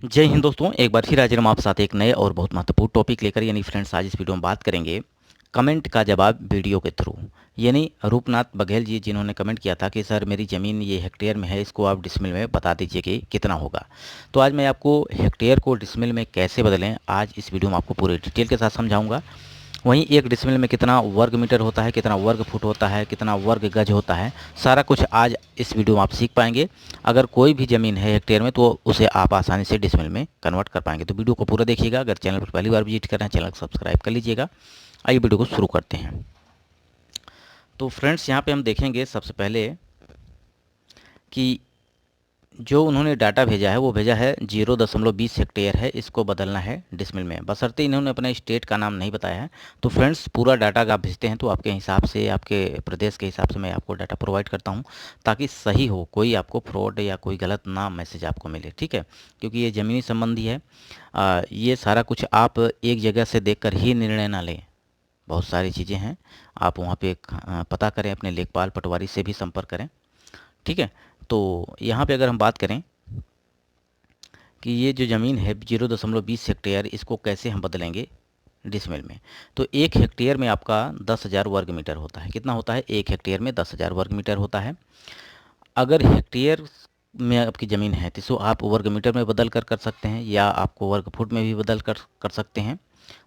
जय हिंद दोस्तों, एक बार फिर हाजिर हम आप साथ एक नए और बहुत महत्वपूर्ण टॉपिक लेकर। यानी फ्रेंड्स, आज इस वीडियो में बात करेंगे कमेंट का जवाब वीडियो के थ्रू। यानी रूपनाथ बघेल जी जिन्होंने कमेंट किया था कि सर मेरी ज़मीन ये हेक्टेयर में है, इसको आप डिसमिल में बता दीजिए कि कितना होगा। तो आज मैं आपको हेक्टेयर को डिसमिल में कैसे बदलें, आज इस वीडियो में आपको पूरी डिटेल के साथ समझाऊंगा। वहीं एक डिसमिल में कितना वर्ग मीटर होता है, कितना वर्ग फुट होता है, कितना वर्ग गज होता है, सारा कुछ आज इस वीडियो में आप सीख पाएंगे। अगर कोई भी ज़मीन है हेक्टेयर में तो उसे आप आसानी से डिसमिल में कन्वर्ट कर पाएंगे। तो वीडियो को पूरा देखिएगा। अगर चैनल पर पहली बार विजिट कर रहे हैं, चैनल को सब्सक्राइब कर लीजिएगा। आइए वीडियो को शुरू करते हैं। तो फ्रेंड्स, यहाँ पे हम देखेंगे सबसे पहले कि जो उन्होंने डाटा भेजा है वो भेजा है 0.20 हेक्टेयर है, इसको बदलना है डिसमिल में। बशर्ते इन्होंने अपने स्टेट का नाम नहीं बताया है। तो फ्रेंड्स, पूरा डाटा अगर आप भेजते हैं तो आपके हिसाब से, आपके प्रदेश के हिसाब से मैं आपको डाटा प्रोवाइड करता हूं, ताकि सही हो, कोई आपको फ्रॉड या कोई गलत ना मैसेज आपको मिले। ठीक है, क्योंकि ये ज़मीनी संबंधी है। ये सारा कुछ आप एक जगह से देख कर ही निर्णय ना लें। बहुत सारी चीज़ें हैं, आप वहाँ पे पता करें, अपने लेखपाल पटवारी से भी संपर्क करें। ठीक है, तो यहाँ पे अगर हम बात करें कि ये जो ज़मीन है 0.20 हेक्टेयर, इसको कैसे हम बदलेंगे डिसमिल में। तो एक हेक्टेयर में आपका 10,000 वर्ग मीटर होता है। कितना होता है? एक हेक्टेयर में 10,000 वर्ग मीटर होता है। अगर हेक्टेयर में आपकी ज़मीन है तो इसको आप वर्ग मीटर में बदल कर सकते हैं, या आपको वर्ग फुट में भी बदल कर सकते हैं।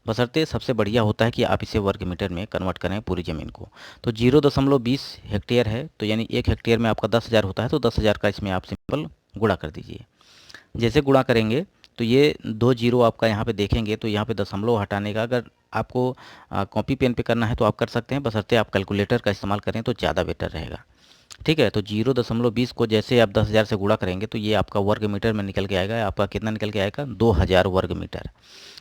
बशर्ते सबसे बढ़िया होता है कि आप इसे वर्ग मीटर में कन्वर्ट करें पूरी ज़मीन को। तो 0.20 हेक्टेयर है, तो यानी एक हेक्टेयर में आपका 10,000 होता है, तो 10,000 का इसमें आप सिंपल गुणा कर दीजिए। जैसे गुणा करेंगे तो ये 2 जीरो आपका यहाँ पे देखेंगे, तो यहाँ पे दशमलव हटाने का अगर आपको कॉपी पेन पे करना है तो आप कर सकते हैं, बशर्ते आप कैलकुलेटर का इस्तेमाल करें तो ज़्यादा बेटर रहेगा। ठीक है, तो 0.20 को जैसे आप 10,000 से गुणा करेंगे तो ये आपका वर्ग मीटर में निकल के आएगा। आपका कितना निकल के आएगा? 2,000 वर्ग मीटर।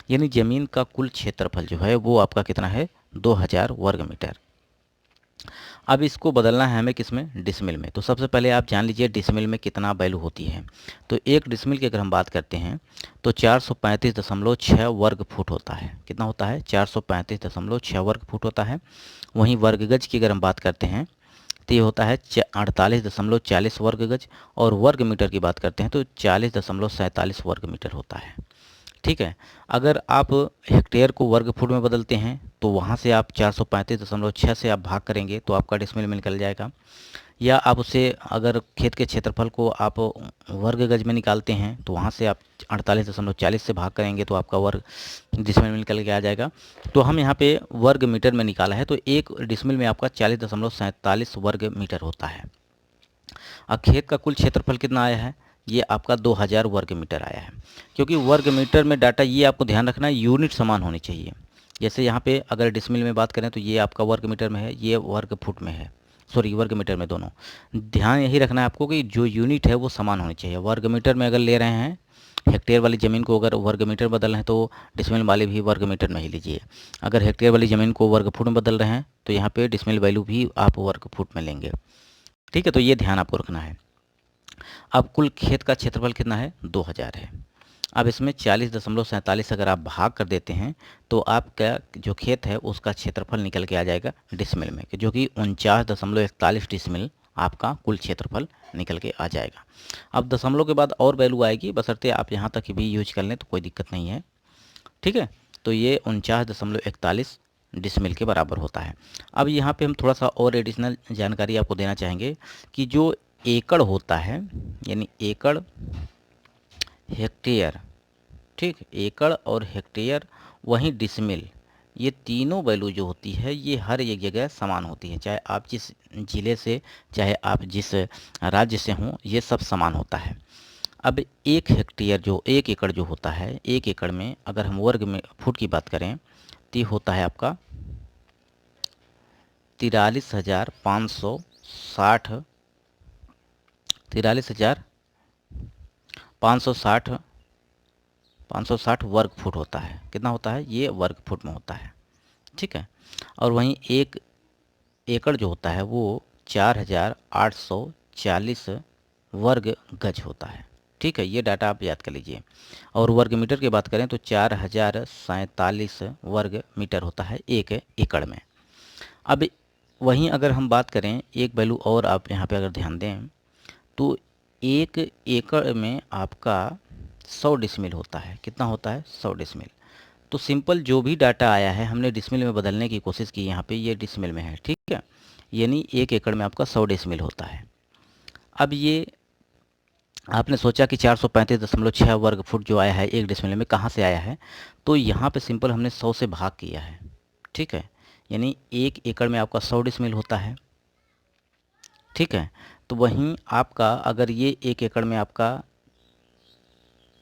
यानी ज़मीन का कुल क्षेत्रफल जो है वो आपका कितना है? 2,000 वर्ग मीटर। अब इसको बदलना है हमें किसमें? डिसमिल में। तो सबसे पहले आप जान लीजिए डिसमिल में कितना वैल्यू होती है। तो एक डिसमिल की अगर हम बात करते हैं तो 435.6 वर्ग फुट होता है। कितना होता है? 435.6 वर्ग फुट होता है। वहीं वर्ग गज की अगर हम बात करते हैं तो ये होता है 48.40 वर्ग गज। और वर्ग मीटर की बात करते हैं तो 40.47 वर्ग मीटर होता है। ठीक है, अगर आप हेक्टेयर को वर्ग फुट में बदलते हैं तो वहाँ से आप 435.6 से आप भाग करेंगे तो आपका डिसमिल में निकल जाएगा। या आप उसे, अगर खेत के क्षेत्रफल को आप वर्ग गज में निकालते हैं तो वहाँ से आप 48.40 से भाग करेंगे तो आपका वर्ग डिसमिल में निकल के आ जाएगा। तो हम यहाँ पे वर्ग मीटर में निकाला है, तो एक डिसमिल में आपका 40.47 वर्ग मीटर होता है। अब खेत का कुल क्षेत्रफल कितना आया है? ये आपका 2,000 वर्ग मीटर आया है। क्योंकि वर्ग मीटर में डाटा, ये आपको ध्यान रखना है, यूनिट समान होनी चाहिए। जैसे यहाँ पे अगर डिसमिल में बात करें तो ये आपका वर्ग मीटर में है, ये वर्ग फुट में है, सॉरी वर्ग मीटर में, दोनों। ध्यान यही रखना है आपको कि जो यूनिट है वो समान होनी चाहिए। वर्ग मीटर में अगर ले रहे हैं हेक्टेयर वाली ज़मीन को, अगर वर्ग मीटर बदल रहे हैं तो डिसमिल वाले भी वर्ग मीटर में ही लीजिए। अगर हेक्टेयर वाली ज़मीन को वर्ग फुट में बदल रहे हैं तो यहाँ पे डिसमिल वैल्यू भी आप वर्ग फुट में लेंगे। ठीक है, तो ये ध्यान आपको रखना है। अब कुल खेत का क्षेत्रफल कितना है? 2,000 है। अब इसमें 40.47 अगर आप भाग कर देते हैं तो आपका जो खेत है उसका क्षेत्रफल निकल के आ जाएगा डिसमिल में, जो कि 49.41 डिसमिल आपका कुल क्षेत्रफल निकल के आ जाएगा। अब दशमलव के बाद और वैल्यू आएगी, बशर्ते आप यहाँ तक भी यूज कर लें तो कोई दिक्कत नहीं है। ठीक है, तो ये 49.41 डिसमिल के बराबर होता है। अब यहाँ पे हम थोड़ा सा और एडिशनल जानकारी आपको देना चाहेंगे कि जो एकड़ होता है, यानी एकड़, हेक्टेयर, ठीक, एकड़ और हेक्टेयर, वहीं डिसमिल, ये तीनों वैल्यू जो होती है ये हर एक जगह समान होती है। चाहे आप जिस ज़िले से, चाहे आप जिस राज्य से हों, ये सब समान होता है। अब एक हेक्टेयर, जो एक एकड़ जो होता है, एक एकड़ में अगर हम वर्ग में फुट की बात करें तो ये होता है आपका 43,560, 43,560 560 वर्ग फुट होता है। कितना होता है? ये वर्ग फुट में होता है। ठीक है, और वहीं एक एकड़ जो होता है वो 4,840 वर्ग गज होता है। ठीक है, ये डाटा आप याद कर लीजिए। और वर्ग मीटर की बात करें तो 4,047 वर्ग मीटर होता है एक एकड़ में। अब वहीं अगर हम बात करें, एक वैल्यू और आप यहाँ पे अगर ध्यान दें तो एक एकड़ में आपका 100 डिसमिल होता है। कितना होता है? 100 डिसमिल। तो सिंपल जो भी डाटा आया है हमने डिसमिल में बदलने की कोशिश की, यहाँ पे ये डिसमिल में है, ठीक है। यानी 1 एकड़ में आपका 100 डिसमिल होता है। अब ये आपने सोचा कि 435.6 वर्ग फुट जो आया है 1 डिसमिल में, कहाँ से आया है? तो यहाँ पे सिंपल हमने 100 से भाग किया है, ठीक है। यानी 1 एकड़ में आपका 100 डिसमिल होता है, ठीक है। तो वहीं आपका अगर ये 1 एकड़ में आपका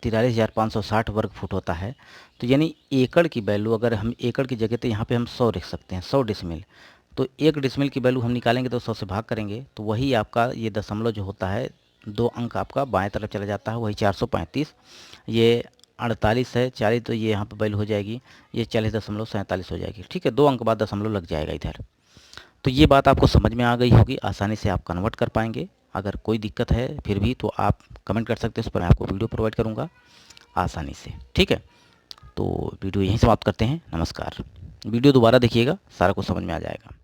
43,560 वर्ग फुट होता है, तो यानी एकड़ की वैल्यू अगर हम एकड़ की जगह तो यहाँ पे हम 100 लिख सकते हैं, 100 डिसमिल। तो 1 डिसमिल की वैल्यू हम निकालेंगे तो 100 से भाग करेंगे, तो वही आपका ये दशमलव जो होता है 2 अंक आपका बाएं तरफ चला जाता है, वही 435। ये 48 है, 40 तो ये यहाँ पर वैल्यू हो जाएगी, ये 40.47 हो जाएगी, ठीक है। 2 अंक बाद दशमलव लग जाएगा इधर। तो ये बात आपको समझ में आ गई होगी, आसानी से आप कन्वर्ट कर पाएंगे। अगर कोई दिक्कत है फिर भी तो आप कमेंट कर सकते हैं, उस पर मैं आपको वीडियो प्रोवाइड करूँगा आसानी से, ठीक है। तो वीडियो यहीं समाप्त करते हैं। नमस्कार। वीडियो दोबारा देखिएगा, सारा कुछ समझ में आ जाएगा।